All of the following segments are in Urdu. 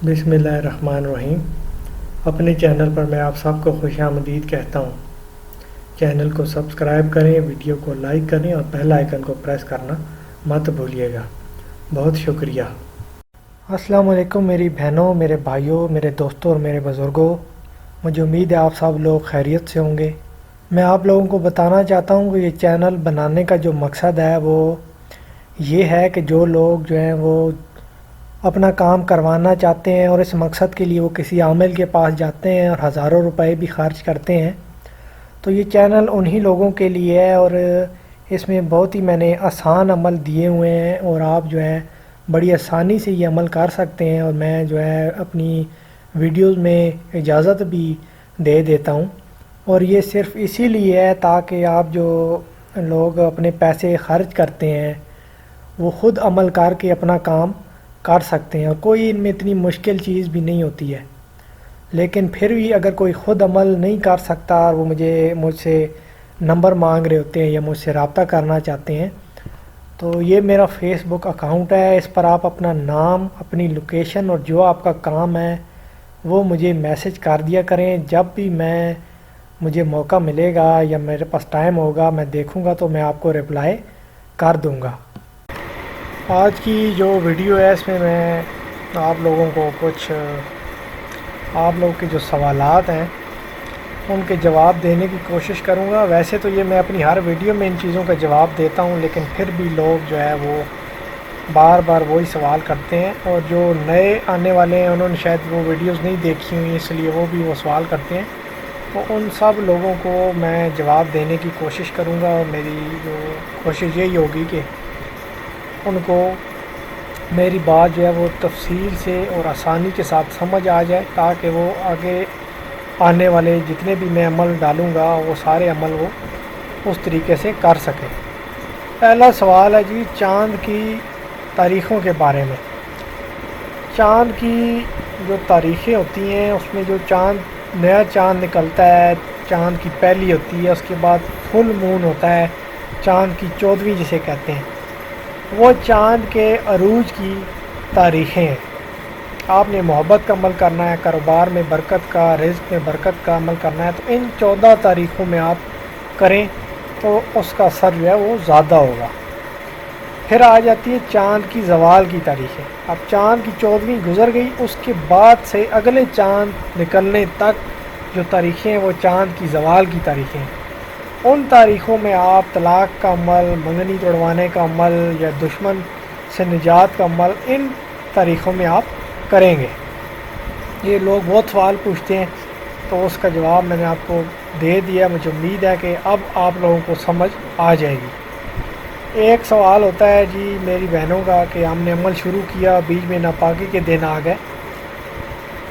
بسم اللہ الرحمن الرحیم۔ اپنے چینل پر میں آپ سب کو خوش آمدید کہتا ہوں۔ چینل کو سبسکرائب کریں، ویڈیو کو لائک کریں اور بیل آئیکن کو پریس کرنا مت بھولیے گا۔ بہت شکریہ۔ السلام علیکم میری بہنوں، میرے بھائیوں، میرے دوستوں اور میرے بزرگوں۔ مجھے امید ہے آپ سب لوگ خیریت سے ہوں گے۔ میں آپ لوگوں کو بتانا چاہتا ہوں کہ یہ چینل بنانے کا جو مقصد ہے وہ یہ ہے کہ جو لوگ جو ہیں وہ اپنا کام کروانا چاہتے ہیں اور اس مقصد کے لیے وہ کسی عامل کے پاس جاتے ہیں اور ہزاروں روپے بھی خرچ کرتے ہیں، تو یہ چینل انہی لوگوں کے لیے ہے اور اس میں بہت ہی میں نے آسان عمل دیے ہوئے ہیں اور آپ جو ہے بڑی آسانی سے یہ عمل کر سکتے ہیں، اور میں جو ہے اپنی ویڈیوز میں اجازت بھی دے دیتا ہوں، اور یہ صرف اسی لیے ہے تاکہ آپ جو لوگ اپنے پیسے خرچ کرتے ہیں وہ خود عمل کر کے اپنا کام کر سکتے ہیں، اور کوئی ان میں اتنی مشکل چیز بھی نہیں ہوتی ہے۔ لیکن پھر بھی اگر کوئی خود عمل نہیں کر سکتا اور وہ مجھ سے نمبر مانگ رہے ہوتے ہیں یا مجھ سے رابطہ کرنا چاہتے ہیں، تو یہ میرا فیس بک اکاؤنٹ ہے۔ اس پر آپ اپنا نام، اپنی لوکیشن اور جو آپ کا کام ہے وہ مجھے میسج کر دیا کریں۔ جب بھی مجھے موقع ملے گا یا میرے پاس ٹائم ہوگا میں دیکھوں گا تو میں آپ کو رپلائی کر دوں گا۔ آج کی جو ویڈیو ہے اس میں آپ لوگوں کو کچھ آپ لوگ کے جو سوالات ہیں ان کے جواب دینے کی کوشش کروں گا۔ ویسے تو یہ میں اپنی ہر ویڈیو میں ان چیزوں کا جواب دیتا ہوں، لیکن پھر بھی لوگ جو ہے وہ بار بار وہی سوال کرتے ہیں، اور جو نئے آنے والے ہیں انہوں نے شاید وہ ویڈیوز نہیں دیکھی ہوئی، اس لیے وہ بھی وہ سوال کرتے ہیں، تو ان سب لوگوں کو میں جواب دینے کی کوشش کروں گا، اور میری جو کوشش یہی ہوگی کہ ان کو میری بات جو ہے وہ تفصیل سے اور آسانی کے ساتھ سمجھ آ جائے، تاکہ وہ آگے آنے والے جتنے بھی میں عمل ڈالوں گا وہ سارے عمل وہ اس طریقے سے کر سکیں۔ پہلا سوال ہے جی چاند کی تاریخوں کے بارے میں۔ چاند کی جو تاریخیں ہوتی ہیں اس میں جو نیا چاند نکلتا ہے، چاند کی پہلی ہوتی ہے، اس کے بعد فل مون ہوتا ہے، چاند کی 14ویں جسے کہتے ہیں، وہ چاند کے عروج کی تاریخیں ہیں۔ آپ نے محبت کا عمل کرنا ہے، کاروبار میں برکت کا، رزق میں برکت کا عمل کرنا ہے، تو ان 14 تاریخوں میں آپ کریں تو اس کا اثر جو ہے وہ زیادہ ہوگا۔ پھر آ جاتی ہے چاند کی زوال کی تاریخیں۔ اب چاند کی 14ویں گزر گئی، اس کے بعد سے اگلے چاند نکلنے تک جو تاریخیں ہیں وہ چاند کی زوال کی تاریخیں ہیں۔ ان تاریخوں میں آپ طلاق کا عمل، منگنی توڑوانے کا عمل یا دشمن سے نجات کا عمل ان تاریخوں میں آپ کریں گے۔ یہ لوگ بہت سوال پوچھتے ہیں تو اس کا جواب میں نے آپ کو دے دیا۔ مجھے امید ہے کہ اب آپ لوگوں کو سمجھ آ جائے گی۔ ایک سوال ہوتا ہے جی میری بہنوں کا کہ ہم نے عمل شروع کیا، بیچ میں ناپاکی کے دن آ گئے،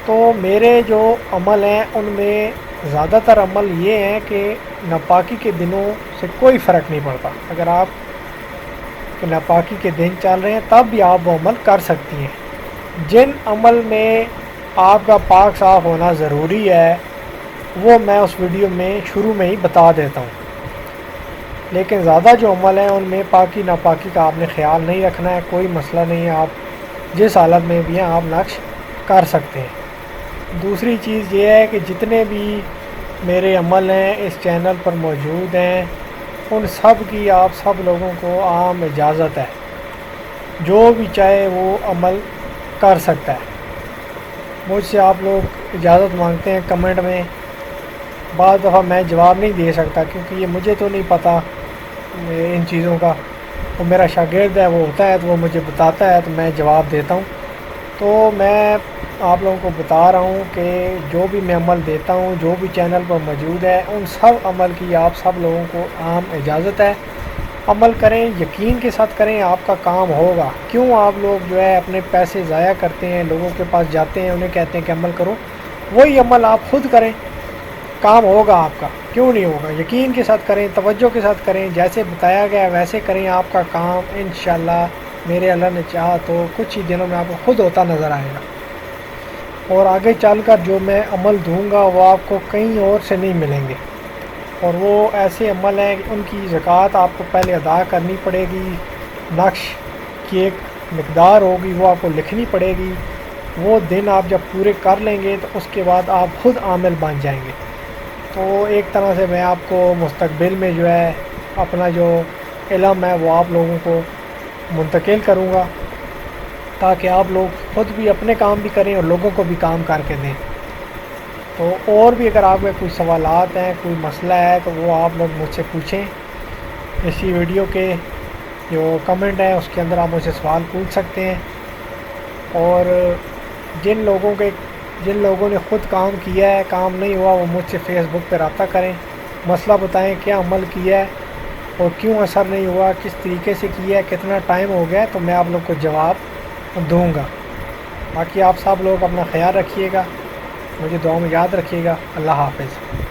تو میرے جو عمل ہیں ان میں زیادہ تر عمل یہ ہیں کہ ناپاکی کے دنوں سے کوئی فرق نہیں پڑتا۔ اگر آپ ناپاکی کے دن چل رہے ہیں تب بھی آپ وہ عمل کر سکتی ہیں۔ جن عمل میں آپ کا پاک صاف ہونا ضروری ہے وہ میں اس ویڈیو میں شروع میں ہی بتا دیتا ہوں، لیکن زیادہ جو عمل ہیں ان میں پاکی ناپاکی کا آپ نے خیال نہیں رکھنا ہے، کوئی مسئلہ نہیں ہے، آپ جس حالت میں بھی ہیں آپ نقش کر سکتے ہیں۔ دوسری چیز یہ ہے کہ جتنے بھی میرے عمل ہیں اس چینل پر موجود ہیں ان سب کی آپ سب لوگوں کو عام اجازت ہے، جو بھی چاہے وہ عمل کر سکتا ہے۔ مجھ سے آپ لوگ اجازت مانگتے ہیں کمنٹ میں، بعض دفعہ میں جواب نہیں دے سکتا کیونکہ یہ مجھے تو نہیں پتہ ان چیزوں کا، وہ میرا شاگرد ہے، وہ ہوتا ہے تو وہ مجھے بتاتا ہے تو میں جواب دیتا ہوں۔ تو میں آپ لوگوں کو بتا رہا ہوں کہ جو بھی میں عمل دیتا ہوں، جو بھی چینل پر موجود ہے، ان سب عمل کی آپ سب لوگوں کو عام اجازت ہے۔ عمل کریں، یقین کے ساتھ کریں، آپ کا کام ہوگا۔ کیوں آپ لوگ جو ہے اپنے پیسے ضائع کرتے ہیں، لوگوں کے پاس جاتے ہیں، انہیں کہتے ہیں کہ عمل کرو، وہی عمل آپ خود کریں، کام ہوگا آپ کا، کیوں نہیں ہوگا؟ یقین کے ساتھ کریں، توجہ کے ساتھ کریں، جیسے بتایا گیا ویسے کریں، آپ کا کام انشاءاللہ میرے اللہ نے چاہا تو کچھ ہی دنوں میں آپ کو خود ہوتا نظر آئے گا، اور آگے چل کر جو میں عمل دوں گا وہ آپ کو کہیں اور سے نہیں ملیں گے، اور وہ ایسے عمل ہیں کہ ان کی زکوٰۃ آپ کو پہلے ادا کرنی پڑے گی، نقش کی ایک مقدار ہوگی وہ آپ کو لکھنی پڑے گی، وہ دن آپ جب پورے کر لیں گے تو اس کے بعد آپ خود عامل بن جائیں گے۔ تو ایک طرح سے میں آپ کو مستقبل میں جو ہے اپنا جو علم ہے وہ آپ لوگوں کو منتقل کروں گا، تاکہ آپ لوگ خود بھی اپنے کام بھی کریں اور لوگوں کو بھی کام کر کے دیں۔ تو اور بھی اگر آپ کے کوئی سوالات ہیں، کوئی مسئلہ ہے، تو وہ آپ لوگ مجھ سے پوچھیں۔ اسی ویڈیو کے جو کمنٹ ہے اس کے اندر آپ مجھ سے سوال پوچھ سکتے ہیں۔ اور جن لوگوں نے خود کام کیا ہے، کام نہیں ہوا، وہ مجھ سے فیس بک پہ رابطہ کریں، مسئلہ بتائیں کیا عمل کیا ہے اور کیوں اثر نہیں ہوا، کس طریقے سے کیا ہے، کتنا ٹائم ہو گیا ہے، تو میں آپ لوگ کو جواب دوں گا۔ باقی آپ سب لوگ اپنا خیال رکھیے گا، مجھے دعا میں یاد رکھیے گا۔ اللہ حافظ۔